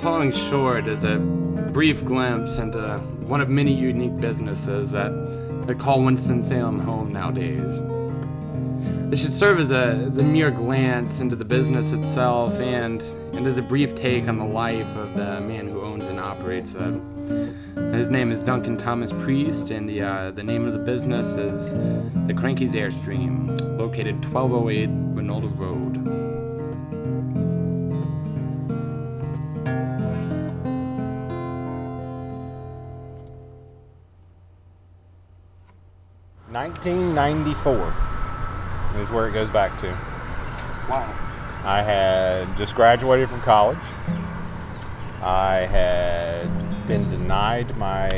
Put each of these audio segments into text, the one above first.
following short is a brief glimpse into one of many unique businesses that call Winston-Salem home nowadays. This should serve as a mere glance into the business itself and as a brief take on the life of the man who owns and operates it. His name is Duncan Thomas Priest, and the name of the business is the Krankies Airstream, located 1208 Winolda Road. $1994 is where it goes back to. Wow. I had just graduated from college. I had been denied my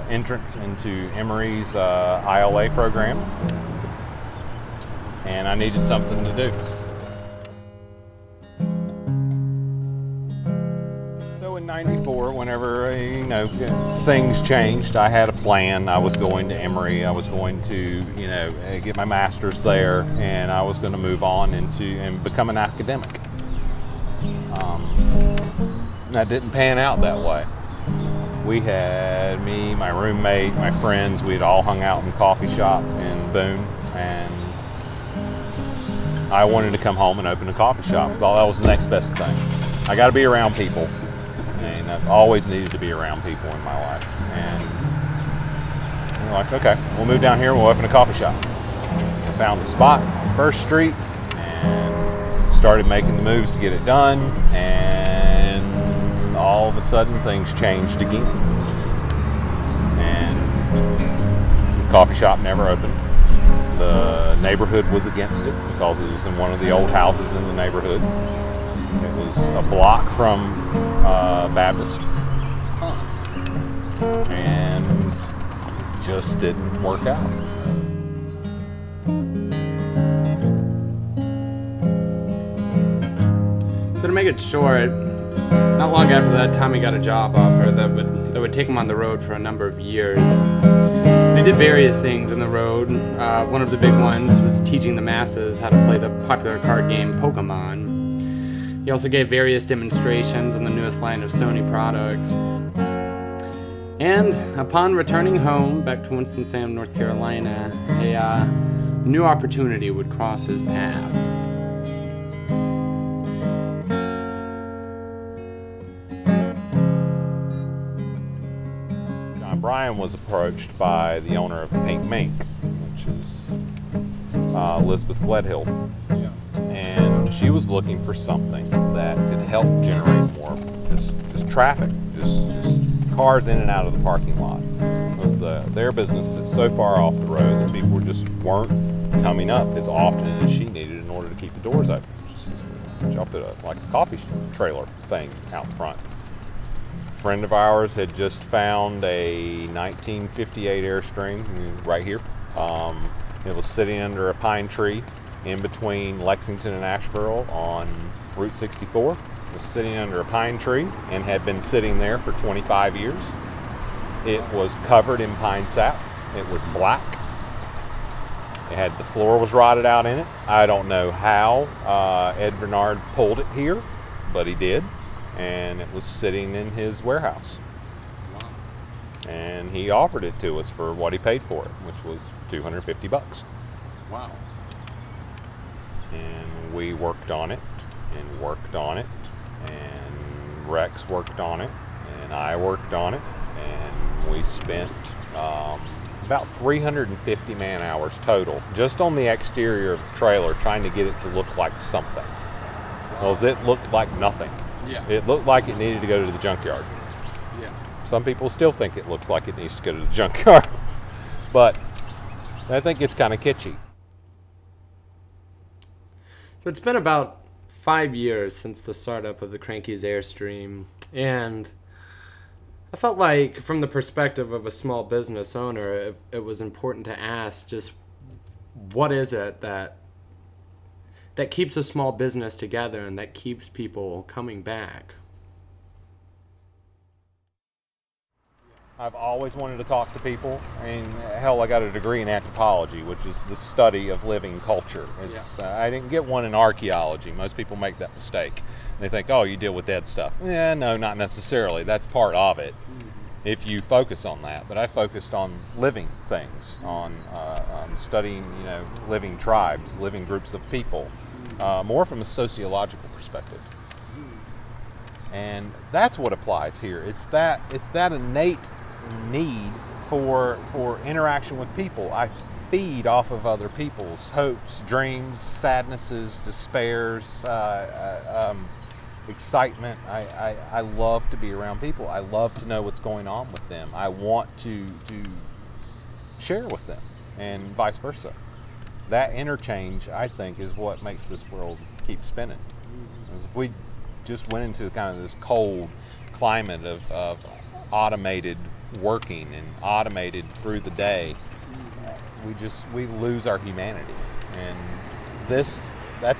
entrance into Emory's ILA program, and I needed something to do. So in '94, whenever things changed, I had a plan. I was going to Emory. I was going to get my master's there, and I was going to move on and become an academic. That didn't pan out that way. We had me, my roommate, my friends, we'd all hung out in the coffee shop in Boone, and I wanted to come home and open a coffee shop. Well, that was the next best thing. I got to be around people, and I've always needed to be around people in my life. And we're like, okay, we'll move down here and we'll open a coffee shop. I found a spot on First Street and started making the moves to get it done, and all of a sudden things changed again. And the coffee shop never opened. The neighborhood was against it because it was in one of the old houses in the neighborhood. It was a block from Baptist. And it just didn't work out. So to make it short, not long after that, Tommy got a job offer that would take him on the road for a number of years. He did various things on the road. One of the big ones was teaching the masses how to play the popular card game Pokemon. He also gave various demonstrations on the newest line of Sony products. And upon returning home back to Winston-Salem, North Carolina, a new opportunity would cross his path. Brian was approached by the owner of Pink Mink, which is Elizabeth Gledhill, and she was looking for something that could help generate more just traffic, just cars in and out of the parking lot. Because their business is so far off the road that people just weren't coming up as often as she needed in order to keep the doors open. She put like a coffee trailer thing out front. A friend of ours had just found a 1958 Airstream right here. It was sitting under a pine tree in between Lexington and Asheville on Route 64. It was sitting under a pine tree and had been sitting there for 25 years. It was covered in pine sap. It was black. The floor was rotted out in it. I don't know how Ed Bernard pulled it here, but he did. And it was sitting in his warehouse. Wow. And he offered it to us for what he paid for it, which was $250. Wow. And we worked on it, and worked on it, and Rex worked on it, and I worked on it, and we spent about 350 man hours total just on the exterior of the trailer trying to get it to look like something. Because it looked like nothing. Yeah. It looked like it needed to go to the junkyard. Yeah. Some people still think it looks like it needs to go to the junkyard, but I think it's kind of kitschy. So it's been about 5 years since the startup of the Krankies Airstream, and I felt like from the perspective of a small business owner, it was important to ask just what is it that keeps a small business together and that keeps people coming back. I've always wanted to talk to people. I mean, hell, I got a degree in anthropology, which is the study of living culture. It's I didn't get one in archaeology. Most people make that mistake. They think, oh, you deal with dead stuff. Yeah, no, not necessarily. That's part of it, if you focus on that. But I focused on living things, on studying, living tribes, living groups of people, more from a sociological perspective. And that's what applies here. It's that innate need for interaction with people. I feed off of other people's hopes, dreams, sadnesses, despairs, excitement. I love to be around people. I love to know what's going on with them. I want to share with them, and vice versa. That interchange, I think, is what makes this world keep spinning. Because if we just went into kind of this cold climate of automated working and automated through the day, we lose our humanity. And that's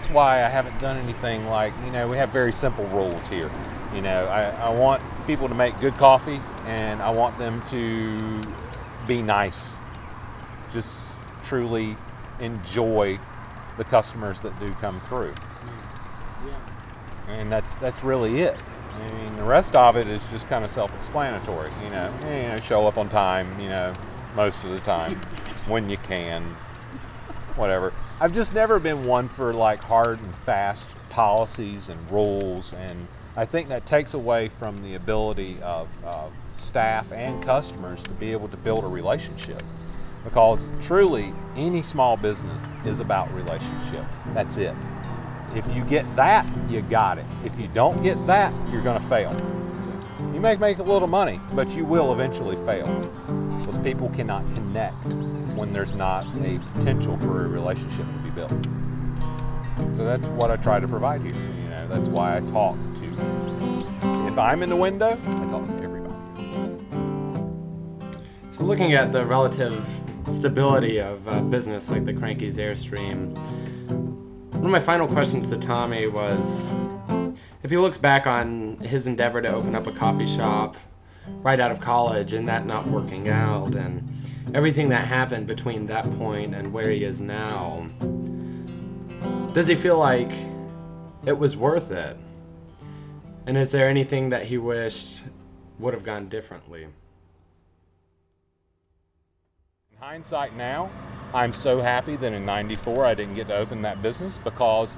why I haven't done anything like, we have very simple rules here. I want people to make good coffee, and I want them to be nice. Just truly enjoy the customers that do come through. And that's really it. I mean, the rest of it is just kind of self-explanatory. Show up on time, most of the time, when you can, whatever. I've just never been one for like hard and fast policies and rules, and I think that takes away from the ability of staff and customers to be able to build a relationship. Because truly, any small business is about relationship. That's it. If you get that, you got it. If you don't get that, you're going to fail. You may make a little money, but you will eventually fail. Because people cannot connect when there's not a potential for a relationship to be built. So that's what I try to provide here. That's why I talk to, if I'm in the window, I talk to everybody. So looking at the relative stability of a business like the Krankies Airstream, one of my final questions to Tommy was, if he looks back on his endeavor to open up a coffee shop right out of college and that not working out, and everything that happened between that point and where he is now, does he feel like it was worth it? And is there anything that he wished would have gone differently? In hindsight now, I'm so happy that in '94 I didn't get to open that business, because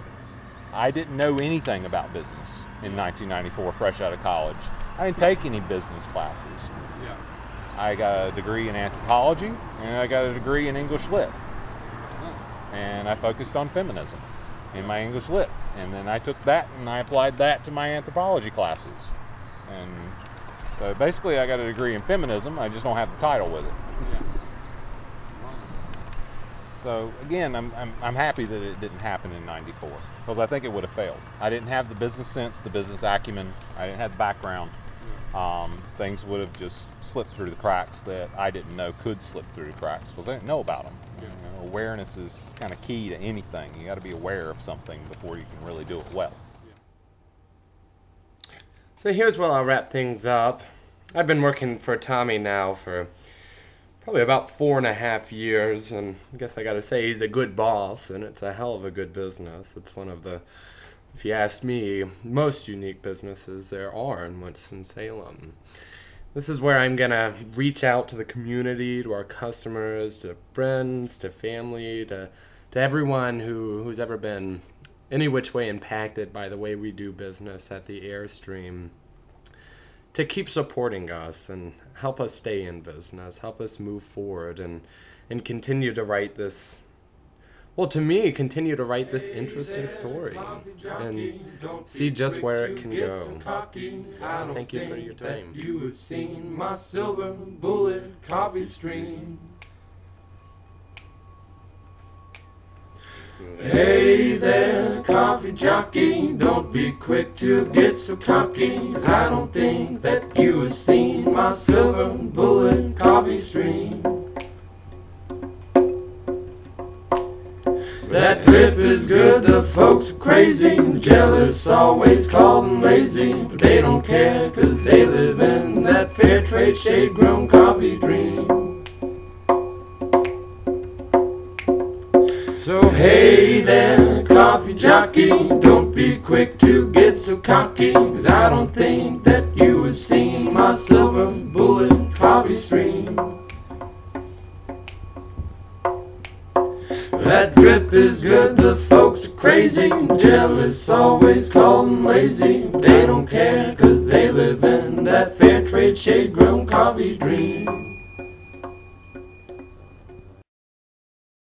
I didn't know anything about business in 1994, fresh out of college. I didn't take any business classes. Yeah. I got a degree in anthropology, and I got a degree in English Lit. And I focused on feminism in my English Lit. And then I took that and I applied that to my anthropology classes. And so basically I got a degree in feminism, I just don't have the title with it. Yeah. So again, I'm happy that it didn't happen in '94, because I think it would have failed. I didn't have the business sense, the business acumen. I didn't have the background. Things would have just slipped through the cracks that I didn't know could slip through the cracks, because I didn't know about them. Yeah. Awareness is kind of key to anything. You got to be aware of something before you can really do it well. Yeah. So here's where I'll wrap things up. I've been working for Tommy now for probably about 4.5 years, and I guess I gotta say he's a good boss, and it's a hell of a good business. It's one of the, if you ask me, most unique businesses there are in Winston-Salem. This is where I'm gonna reach out to the community, to our customers, to friends, to family, to everyone who's ever been any which way impacted by the way we do business at the Airstream, to keep supporting us and help us stay in business, help us move forward, and continue to write this, well, to me, continue to write this interesting story and see just where it can go. Thank you for your time. You have seen my silver bullet coffee stream. Hey there, coffee jockey, don't be quick to get so cocky, 'cause I don't think that you have seen my silver bullet coffee stream. That drip is good, the folks are crazy, the jealous always call them lazy, but they don't care 'cause they live in that fair trade shade grown coffee dream. So hey there, coffee jockey, don't be quick to get so cocky, 'cause I don't think that you have seen my silver bullet coffee stream. That drip is good, the folks are crazy, jealous, always called them lazy. They don't care 'cause they live in that fair trade shade grown coffee dream.